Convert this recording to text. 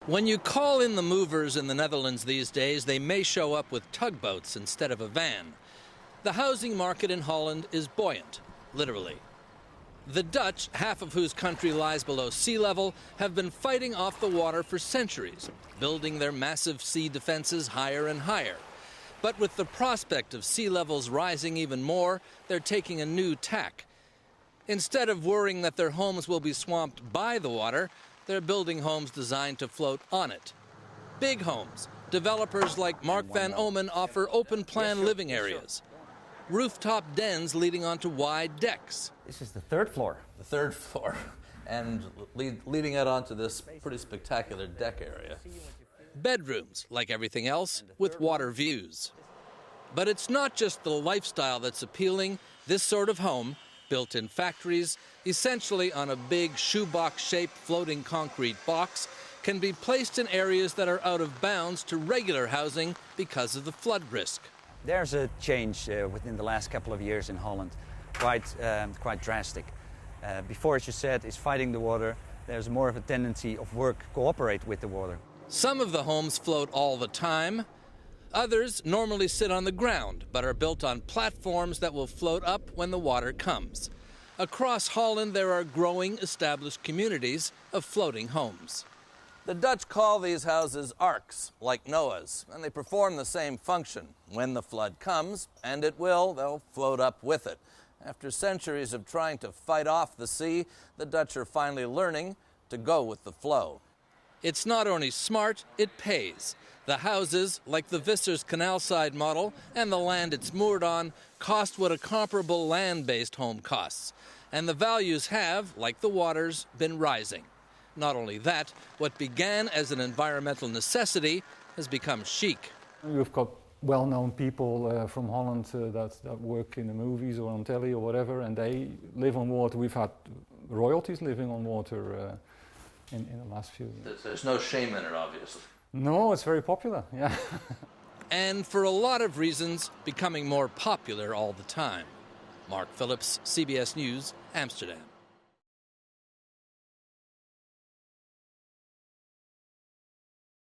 When you call in the movers in the Netherlands these days, they may show up with tugboats instead of a van. The housing market in Holland is buoyant, literally. The Dutch, half of whose country lies below sea level, have been fighting off the water for centuries, building their massive sea defenses higher and higher. But with the prospect of sea levels rising even more, they're taking a new tack. Instead of worrying that their homes will be swamped by the water, they're building homes designed to float on it. Big homes. Developers like Mark van Omen offer open-plan living areas. Rooftop dens leading onto wide decks. This is the third floor. The third floor. And leading it onto this pretty spectacular deck area. Bedrooms, like everything else, with water views. But it's not just the lifestyle that's appealing. This sort of home, built in factories, essentially on a big shoebox-shaped floating concrete box, can be placed in areas that are out of bounds to regular housing because of the flood risk. There's a change within the last couple of years in Holland, quite drastic. Before, as you said, is fighting the water. There's more of a tendency of work cooperate with the water. Some of the homes float all the time. Others normally sit on the ground, but are built on platforms that will float up when the water comes. Across Holland, there are growing established communities of floating homes. The Dutch call these houses arks, like Noah's, and they perform the same function. When the flood comes, and it will, they'll float up with it. After centuries of trying to fight off the sea, the Dutch are finally learning to go with the flow. It's not only smart, it pays. The houses, like the Vissers canal-side model, and the land it's moored on, cost what a comparable land-based home costs. And the values have, like the waters, been rising. Not only that, what began as an environmental necessity has become chic. We've got well-known people from Holland that work in the movies or on telly or whatever, and they live on water. We've had royalties living on water in the last few years. There's no shame in it, obviously. No, it's very popular, yeah. And for a lot of reasons, becoming more popular all the time. Mark Phillips, CBS News, Amsterdam.